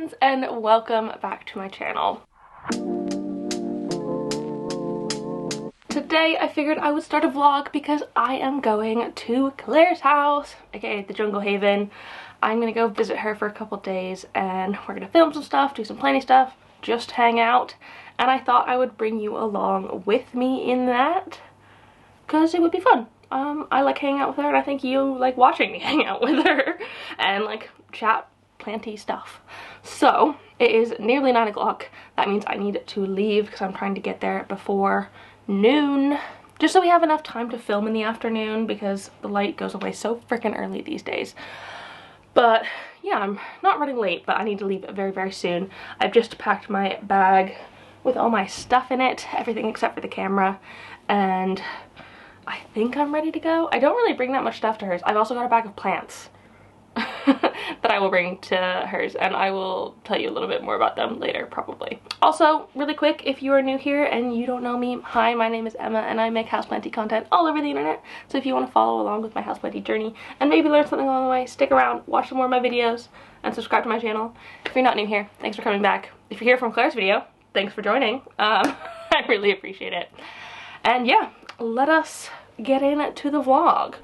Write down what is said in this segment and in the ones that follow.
friends, and welcome back to my channel. Today I figured I would start a vlog because I am going to Claire's house, aka the Jungle Haven. I'm gonna go visit her for a couple days and we're gonna film some stuff, do some planty stuff, just hang out. And I thought I would bring you along with me in that because it would be fun. I like hanging out with her and I think you like watching me hang out with her and like chat planty stuff. So it is nearly 9 o'clock. That means I need to leave because I'm trying to get there before noon, just so we have enough time to film in the afternoon because the light goes away so freaking early these days. But yeah, I'm not running late, but I need to leave very, very soon. I've just packed my bag with all my stuff in it, everything except for the camera, and I think I'm ready to go. I don't really bring that much stuff to hers. I've also got a bag of plants that I will bring to hers, and I will tell you a little bit more about them later probably. Also, really quick, if you are new here and you don't know me, hi, my name is Emma and I make houseplanty content all over the internet. So if you want to follow along with my houseplanty journey and maybe learn something along the way, stick around, watch some more of my videos, and subscribe to my channel. If you're not new here, thanks for coming back. If you're here from Claire's video, thanks for joining. I really appreciate it. And yeah, let us get into the vlog.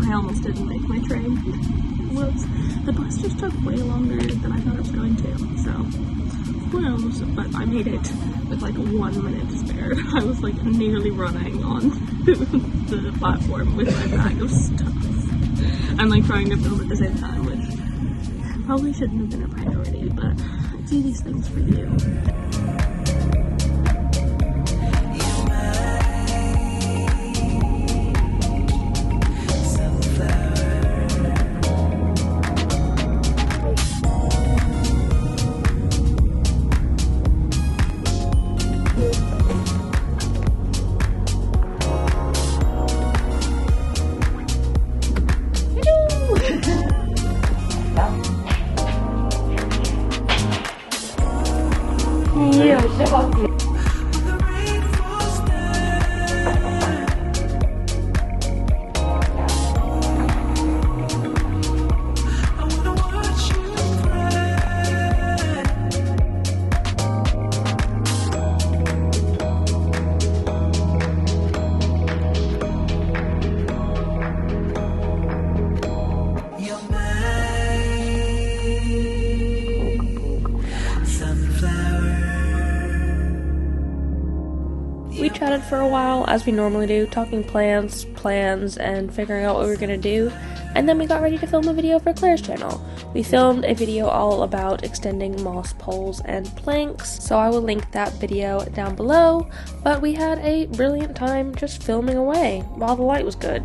I almost didn't make my train. Whoops. The bus just took way longer than I thought it was going to, so whoops. But I made it with like 1 minute to spare. I was like nearly running on the platform with my bag of stuff. I'm like trying to film at the same time, which probably shouldn't have been a priority, but I do these things for you. We chatted for a while, as we normally do, talking plans, and figuring out what we were gonna do, and then we got ready to film a video for Claire's channel. We filmed a video all about extending moss poles and planks, so I will link that video down below, but we had a brilliant time just filming away while the light was good.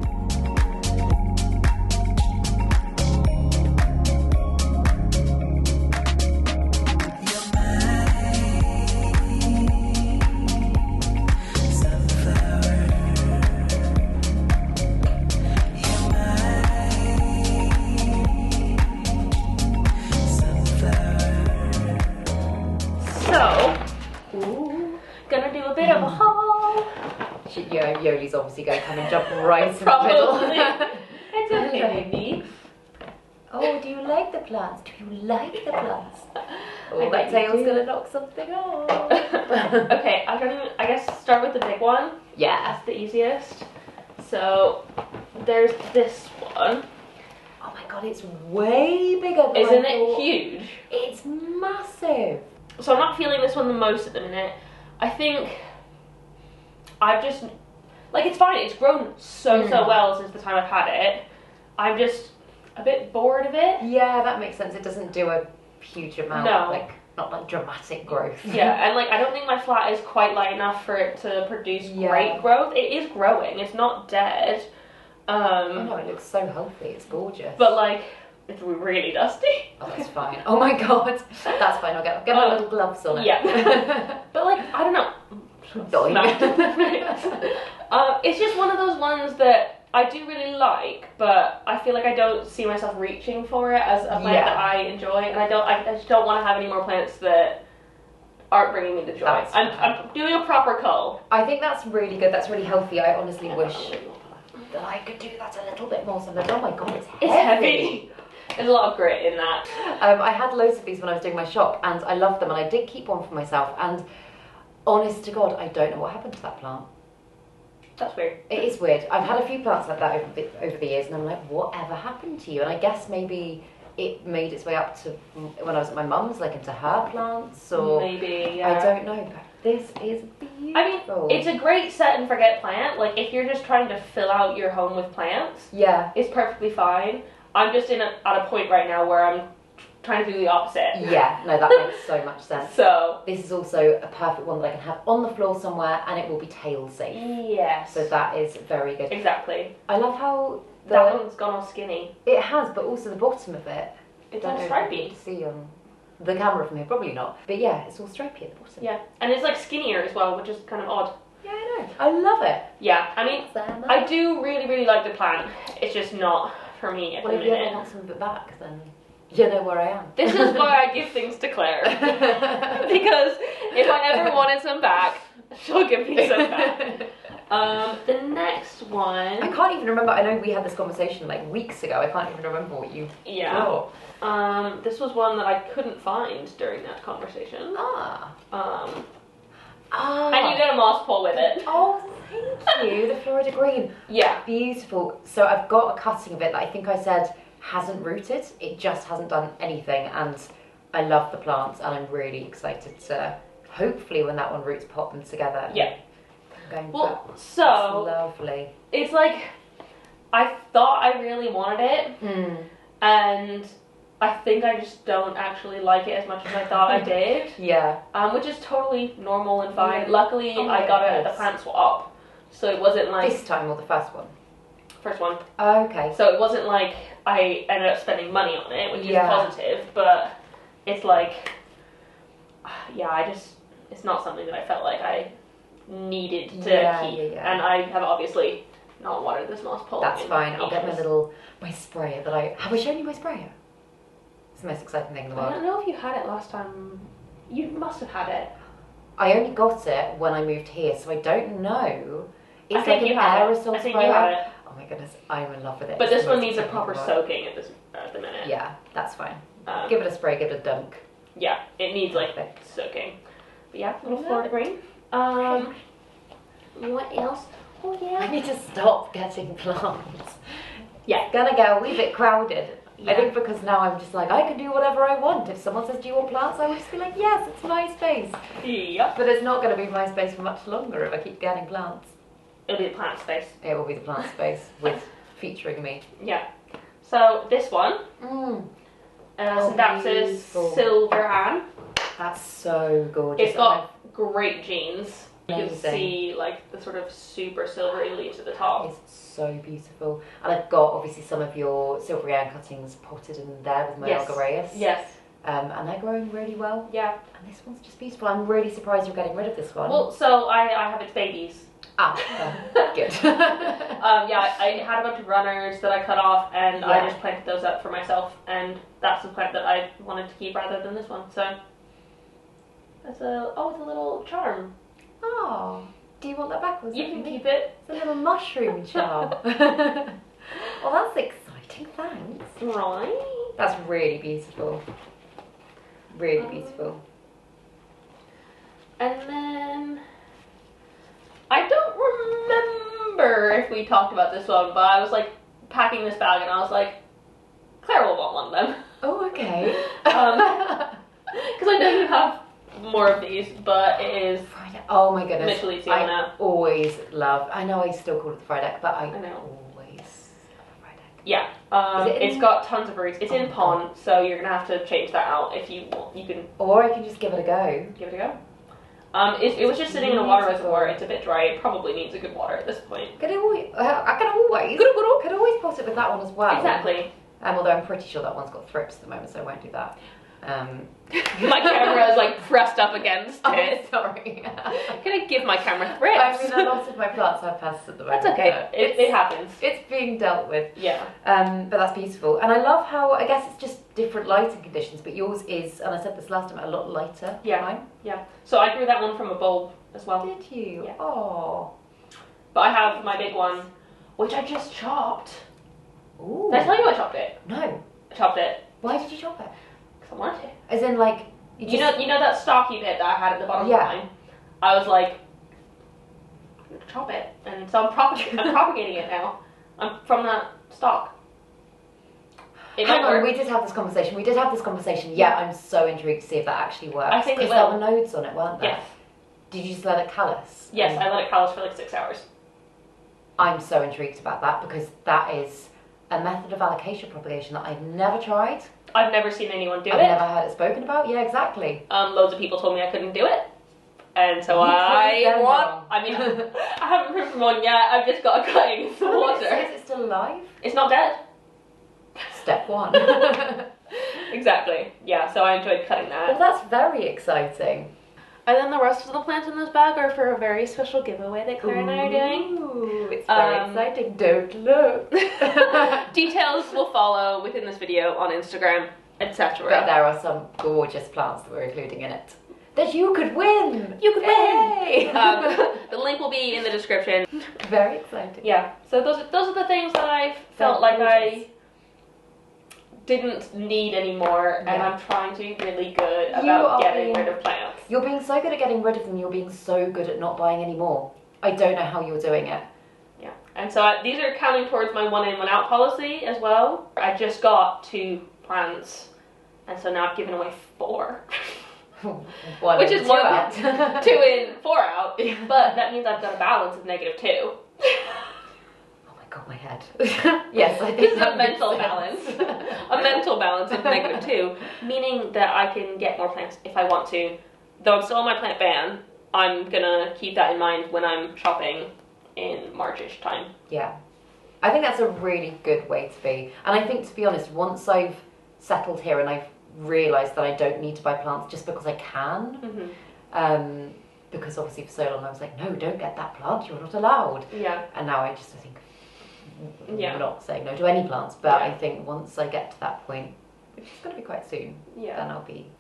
Gonna do a bit of a haul. Yoli's obviously going to come and jump right in the Probably. middle. It's okay, baby. Oh, do you like the plants? Do you like the plants? Oh, I that bet you tail's do. gonna knock something off. Okay, I guess start with the big one. Yeah. That's the easiest. So there's this one. Oh my god, it's way bigger than Isn't I it thought. huge? It's massive. So I'm not feeling this one the most at the minute. I think I've just, like, it's fine. It's grown so well since the time I've had it. I'm just a bit bored of it. Yeah, that makes sense. It doesn't do a huge amount. No. Like, not like dramatic growth. Yeah, and like I don't think my flat is quite light enough for it to produce Yeah. great growth. It is growing. It's not dead. Oh no, it looks so healthy. It's gorgeous. But like, it's really dusty. Oh, that's fine. Oh my god, that's fine. I'll get my little gloves on it. Yeah. But like, I don't know. Smacked in the face. It's just one of those ones that I do really like, but I feel like I don't see myself reaching for it as a plant that I enjoy, and I just don't want to have any more plants that aren't bringing me the joy. I'm doing a proper cull. I think that's really good. That's really healthy. I honestly wish that I could do that a little bit more. So I'm like, oh my god, it's heavy. It's heavy. There's a lot of grit in that. I had loads of these when I was doing my shop, and I loved them, and I did keep one for myself. And honest to God, I don't know what happened to that plant. That's weird. It is weird. I've had a few plants like that over the years, and I'm like, whatever happened to you? And I guess maybe it made its way up to when I was at my mum's, like into her plants, or maybe. Yeah. I don't know. But this is beautiful. I mean, it's a great set and forget plant. Like if you're just trying to fill out your home with plants, yeah, it's perfectly fine. I'm just at a point right now where I'm trying to do the opposite. Yeah, no, that makes so much sense. So this is also a perfect one that I can have on the floor somewhere, and it will be tail safe. Yes. So that is very good. Exactly. I love how that one's gone all skinny. It has, but also the bottom of it. It's all stripy. You can see on the camera from here, probably not. But yeah, it's all stripy at the bottom. Yeah, and it's like skinnier as well, which is kind of odd. Yeah, I know. I love it. Yeah, I mean, I do really, really like the plant. It's just not for me at the minute. Well, if you ever want some of it back, then you know where I am. This is why I give things to Claire. Because if I ever wanted some back, she'll give me some back. The next one... I can't even remember. I know we had this conversation like weeks ago. I can't even remember what you brought. This was one that I couldn't find during that conversation. And you get a moss pole with it. Oh, thank you. The Florida green. Yeah. Beautiful. So I've got a cutting of it that I think I said hasn't rooted. It just hasn't done anything, and I love the plants, and I'm really excited to hopefully when that one roots pop them together. Yeah. Well, so lovely. It's like I thought I really wanted it, and I think I just don't actually like it as much as I thought I did. Yeah. Which is totally normal and fine. Yeah. Luckily, I got it at the plant swap, so it wasn't like this time or the first one. First one. Oh, okay. So it wasn't like I ended up spending money on it, which is positive, but it's like, it's not something that I felt like I needed to keep. Yeah. And I have obviously not watered this moss pole. That's fine. I'll get my sprayer that have I shown you my sprayer? It's the most exciting thing in the world. I don't know if you had it last time. You must have had it. I only got it when I moved here, so I don't know. It's like an aerosol sprayer. I think you had it. Oh my goodness, I'm in love with it. But this one needs a proper soaking at the minute. Yeah, that's fine. Give it a spray, give it a dunk. Yeah, it needs like soaking. But yeah, little Florida green. What else? Oh yeah. I need to stop getting plants. Yeah. It's gonna get a wee bit crowded. Yeah. I think because now I'm just like, I can do whatever I want. If someone says, do you want plants? I would just be like, yes, it's my space. Yeah. But it's not going to be my space for much longer if I keep getting plants. It'll be the plant space. It will be the plant space featuring me. Yeah. So this one, Syndapsis silverhand. That's so gorgeous. It's got great genes. You Amazing. can see like the sort of super silvery leaves at the top. It's so beautiful. And I've got obviously some of your silvery iron cuttings potted in there with my algaraeus. Yes. And they're growing really well. Yeah. And this one's just beautiful. I'm really surprised you're getting rid of this one. Well, so I have its babies. Good. I had a bunch of runners that I cut off, and I just planted those up for myself, and that's the plant that I wanted to keep rather than this one. So that's it's a little charm. Oh, do you want that back? You can keep it. It's a little mushroom charm. Well, that's exciting. Thanks. Right. That's really beautiful. Really beautiful. And then I don't remember if we talked about this one, but I was like packing this bag and I was like, Claire will want one of them. Oh, okay. Because I know you have more of these, but it is oh my goodness. Micheliziana. I always love, I know I still call it the fried egg, but I know. Always love a fried egg. Yeah. It's got tons of roots. It's in pond, so you're going to have to change that out if you want. You can... Or I can just give it a go. Give it a go. It was just sitting in a water reservoir. It's a bit dry. It probably needs a good water at this point. I can always pot it with that one as well. Exactly. Although I'm pretty sure that one's got thrips at the moment, so I won't do that. My camera is like pressed up against it. Oh, sorry. I'm gonna give my camera thrips. I mean, a lot of my plants have pests at the moment. That's okay. It happens. It's being dealt with. Yeah. But that's beautiful. And I love how, I guess it's just different lighting conditions, but yours is, and I said this last time, a lot lighter. Yeah. Mine. Yeah. So I grew that one from a bulb as well. Did you? Yeah. Oh. But I have my big one, which I just chopped. Ooh. Did I tell you I chopped it? No. I chopped it. Why did you chop it? Because I wanted to. As in, like, You know that stocky bit that I had at the bottom Yeah. of mine? I was like, I'm gonna chop it. And so I'm propagating it now. I'm from that stock. It Hang might on, work. we did have this conversation. Yeah, I'm so intrigued to see if that actually works. I think it Because there will. were nodes on it, weren't there? Yes. Did you just let it callus? Yes, I let it callus for like 6 hours. I'm so intrigued about that because that is a method of alocasia propagation that I've never tried. I've never seen anyone do I've it. never heard it spoken about. Yeah, exactly. Loads of people told me I couldn't do it. And so I mean, I haven't proven one yet. I've just got a cut in the water. Is it still alive? It's not dead. Step one. Exactly. Yeah, so I enjoyed cutting that. Well, that's very exciting. And then the rest of the plants in this bag are for a very special giveaway that Claire and I are doing. Ooh, it's very exciting. Don't look. Details will follow within this video on Instagram, etc. But there are some gorgeous plants that we're including in it. That you could win! You could Yay! win! The link will be in the description. Very exciting. Yeah, so those are the things that I felt like I didn't need anymore, and I'm trying to be really good about getting rid of plants. You're being so good at getting rid of them, you're being so good at not buying any more. I don't know how you're doing it. Yeah, and so these are counting towards my 1 in, 1 out policy as well. I just got 2 plants, and so now I've given away 4. Which is more out. 2 in, 4 out, but that means I've got a balance of -2. My head. Yes, I think this is a mental balance. A mental balance of -2, meaning that I can get more plants if I want to. Though I'm still on my plant ban, I'm gonna keep that in mind when I'm shopping in Marchish time. Yeah. I think that's a really good way to be. And I think, to be honest, once I've settled here and I've realised that I don't need to buy plants just because I can, because obviously for so long I was like, no, don't get that plant, you're not allowed. Yeah. And now I think, I'm not saying no to any plants, but I think once I get to that point, which is going to be quite soon, then I'll be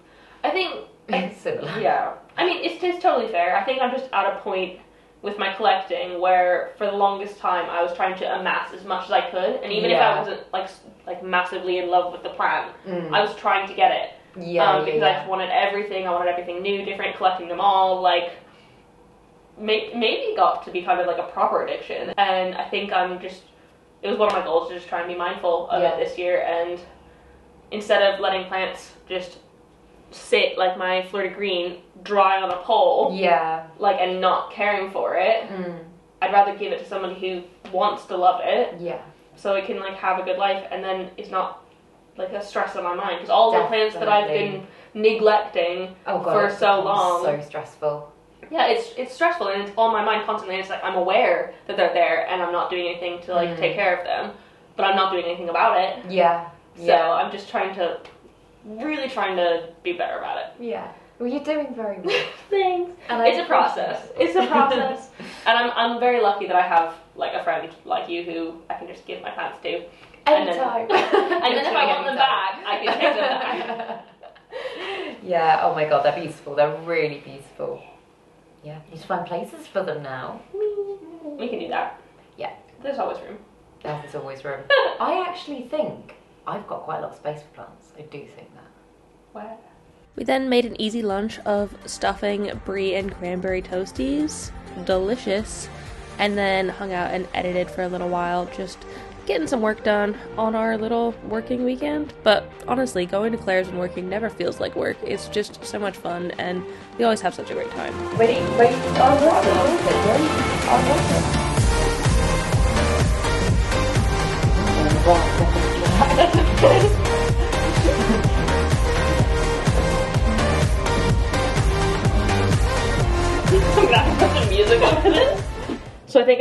I think similar. Yeah. I mean, it's totally fair. I think I'm just at a point with my collecting where for the longest time I was trying to amass as much as I could, and even if I wasn't like massively in love with the plant, I was trying to get it. Because I just wanted everything. I wanted everything new, different, collecting them all, like maybe got to be kind of like a proper addiction. And I think it was one of my goals to just try and be mindful of it this year, and instead of letting plants just sit like my Fleur de Green dry on a pole, like, and not caring for it, I'd rather give it to somebody who wants to love it, so it can like have a good life, and then it's not like a stress on my mind, because all the plants that I've been neglecting for so long, so stressful. Yeah, it's stressful, and it's on my mind constantly, and it's like I'm aware that they're there and I'm not doing anything to like take care of them, but I'm not doing anything about it. So I'm just really trying to be better about it. Yeah. Well, you're doing very well. Thanks. And it's a process. It's a process. And I'm very lucky that I have like a friend like you who I can just give my plants to. Anytime. And then if I want them back, I can take them back. Yeah, oh my god, they're beautiful. They're really beautiful. Yeah, you need to find places for them now. We can do that. Yeah. There's always room. There's always room. I actually think I've got quite a lot of space for plants. I do think that. Wow. We then made an easy lunch of stuffing, brie, and cranberry toasties. Delicious. And then hung out and edited for a little while, just getting some work done on our little working weekend. But honestly, going to Claire's and working never feels like work. It's just so much fun, and we always have such a great time. Wait,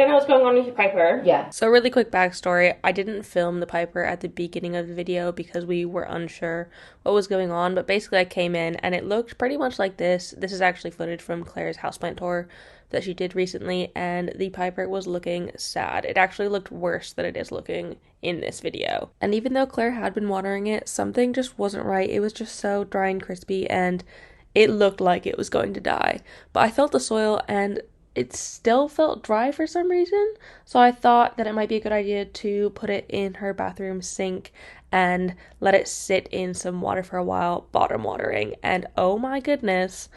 don't know what's going on with your Piper. Yeah. So really quick backstory, I didn't film the Piper at the beginning of the video because we were unsure what was going on, but basically I came in and it looked pretty much like this. This is actually footage from Claire's houseplant tour that she did recently, and the Piper was looking sad. It actually looked worse than it is looking in this video. And even though Claire had been watering it, something just wasn't right. It was just so dry and crispy and it looked like it was going to die. But I felt the soil and it still felt dry for some reason, so I thought that it might be a good idea to put it in her bathroom sink and let it sit in some water for a while, bottom watering, and oh my goodness,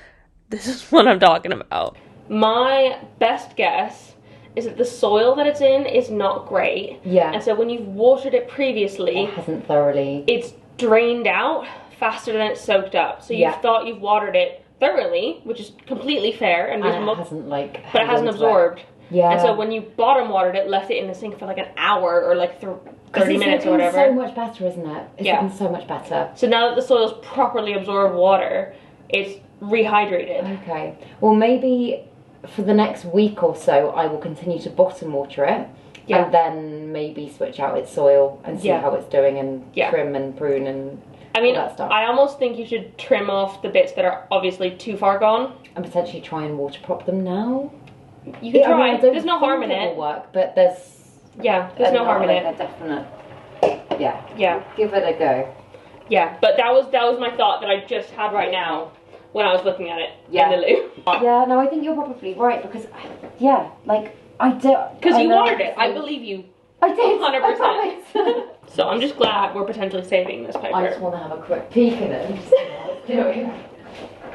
this is what I'm talking about. My best guess is that the soil that it's in is not great. Yeah. And so when you've watered it previously, It hasn't thoroughly. it's drained out faster than it's soaked up. So you've thought you've watered it thoroughly, which is completely fair, and And it hasn't like. but it hasn't absorbed. Yeah. And so when you bottom watered it, left it in the sink for like an hour or like 30 minutes or whatever. It's so much better, isn't it? It's Yeah. looking so much better. So now that the soil's properly absorbed water, it's rehydrated. Okay. Well, maybe for the next week or so, I will continue to bottom water it. Yeah. And then maybe switch out its soil and see how it's doing and trim and prune and I mean, all that stuff. I almost think you should trim off the bits that are obviously too far gone. And potentially try and water prop them now. You can try. I don't There's no harm in think it. will work, but there's There's no harm in it. A definite. Yeah. Yeah. Give it a go. Yeah, but that was my thought that I just had right now when I was looking at it in the loo. Yeah, no, I think you're probably right because, like I do. Because you watered it. I believe you. I did. 100%. So I'm just glad we're potentially saving this Piper. I just want to have a quick peek in it and see what it's doing.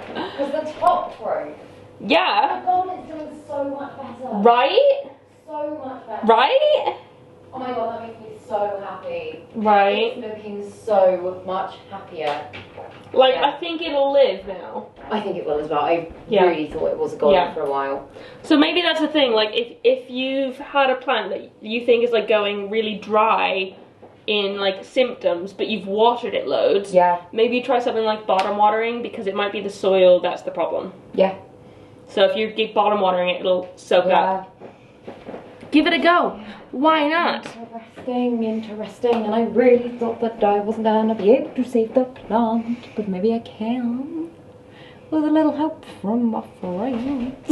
Because the top row. Yeah. Oh my god, it's doing so much better. Right? So much better. Right? Oh my god, that makes me so happy. Right. It's looking so much happier. Like, I think it'll live now. I think it will as well. I really thought it was gone for a while. So maybe that's the thing, like, if you've had a plant that you think is, like, going really dry in, like, symptoms, but you've watered it loads, maybe you try something like bottom watering, because it might be the soil that's the problem. Yeah. So if you keep bottom watering it, it'll soak up. Give it a go. Why not? Interesting. And I really thought that I wasn't going to be able to save the plant, but maybe I can. With a little help from my friends.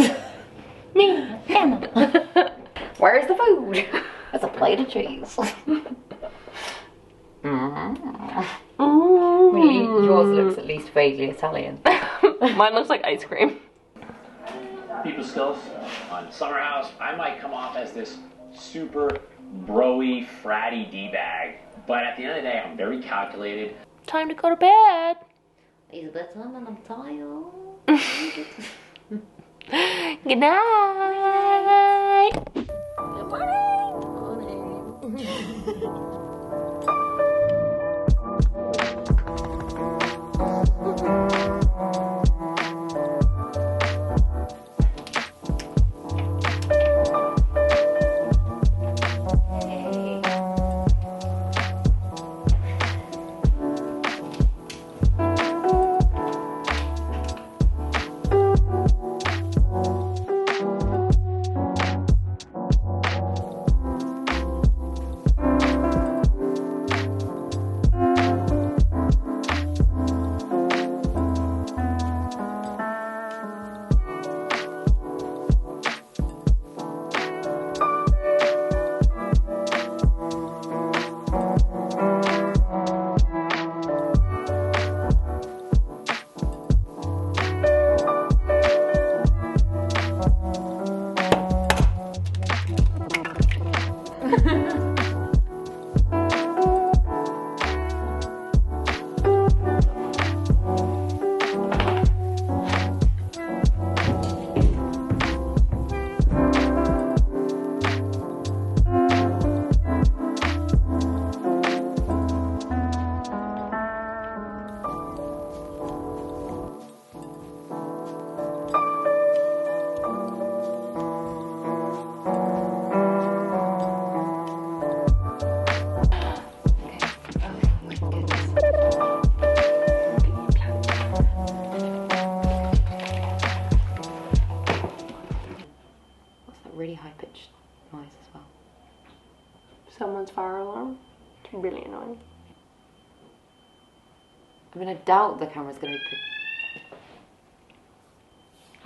Me, Anna. Where's the food? There's a plate of cheese. Yours looks at least vaguely Italian. Mine looks like ice cream. People skills on Summer House, I might come off as this super bro-y, fratty D-bag, but at the end of the day, I'm very calculated. Time to go to bed. It's bedtime and I'm tired. Good night. Good morning. I mean, I doubt the camera's going to be...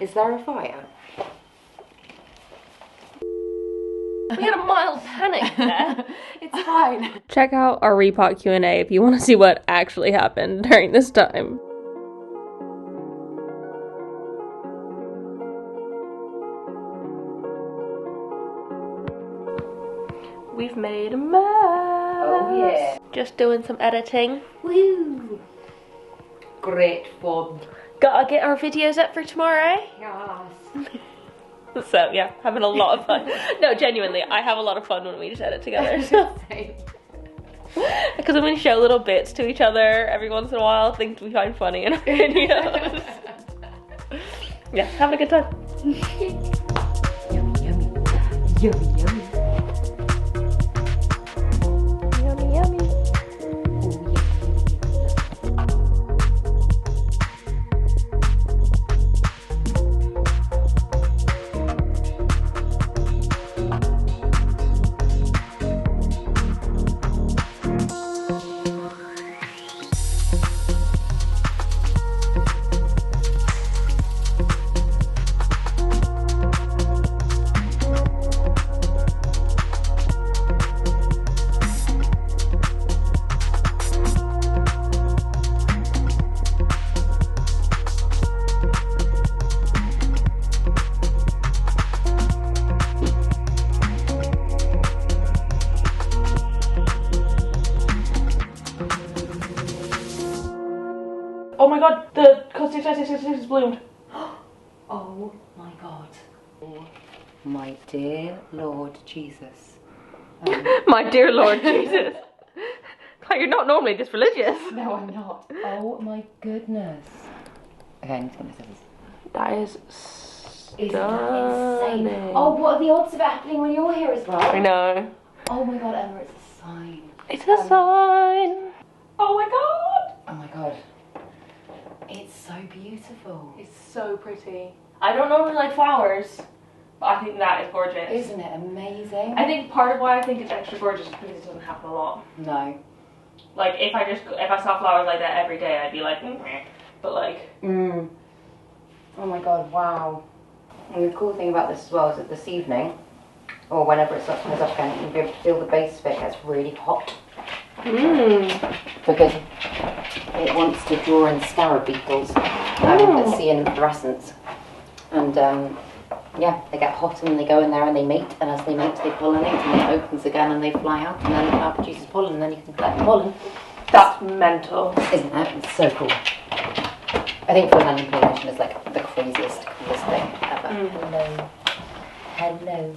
Is there a fire? We had a mild panic there. It's fine. Check out our repot Q&A if you want to see what actually happened during this time. We've made a mess. Oh yeah. Just doing some editing. Woo! Great fun. Gotta get our videos up for tomorrow. Yes. So yeah, having a lot of fun. No, genuinely, I have a lot of fun when we just edit together. Because when we show little bits to each other every once in a while, things we find funny in our videos. Yeah, having a good time. Yummy, yummy. Yummy, yummy. Yummy, yummy. Oh my god, the Cosmic 666 has bloomed. Oh my god. Oh my dear Lord Jesus. My dear Lord Jesus. Claire, you're not normally this religious. No, I'm not. Oh my goodness. Okay, I need to get my scissors. That is Isn't that stunning. insane? Oh, what are the odds of it happening when you're here as well? I know. Oh my god, Emma, it's a sign. It's a sign. Oh my god. Oh my god. It's so beautiful. It's so pretty. I don't normally like flowers, but I think that is gorgeous. Isn't it amazing? I think part of why I think it's extra gorgeous is because it doesn't happen a lot. No. Like if I saw flowers like that every day, I'd be like, meh. But like. Oh my god, wow. And the cool thing about this as well is that this evening, or whenever it starts comes up again, you'll be able to feel the base of it gets really hot. Because it wants to draw in scarab beetles that see in fluorescence. And yeah, they get hot and they go in there and they mate, and as they mate they pollinate, and then it opens again and they fly out, and then the flower produces pollen, and then you can collect the pollen. That's mental. Isn't it? It's so cool. I think philodendron pollination is like the craziest, coolest thing ever. Hello. Hello.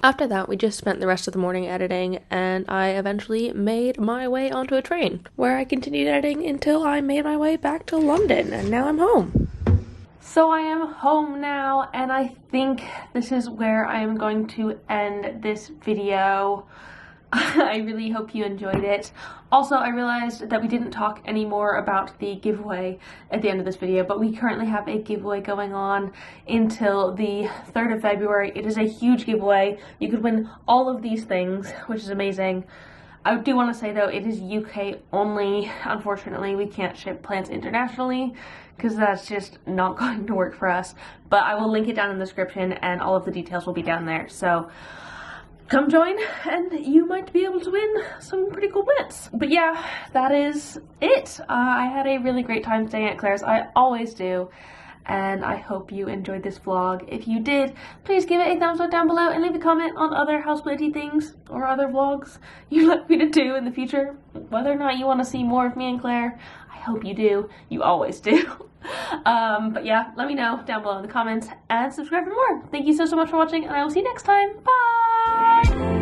After that, we just spent the rest of the morning editing, and I eventually made my way onto a train, where I continued editing until I made my way back to London, and now I'm home. So I am home now, and I think this is where I am going to end this video. I really hope you enjoyed it. Also, I realized that we didn't talk anymore about the giveaway at the end of this video, but we currently have a giveaway going on until the 3rd of February. It is a huge giveaway. You could win all of these things, which is amazing. I do want to say though, it is UK only. Unfortunately, we can't ship plants internationally because that's just not going to work for us. But I will link it down in the description, and all of the details will be down there. So come join and you might be able to win some pretty cool plants. But yeah, that is it. I had a really great time staying at Claire's. I always do. And I hope you enjoyed this vlog. If you did, please give it a thumbs up down below and leave a comment on other houseplanty things or other vlogs you'd like me to do in the future. Whether or not you want to see more of me and Claire, I hope you do. You always do. But yeah, let me know down below in the comments and subscribe for more. Thank you so much for watching, and I will see you next time. Bye!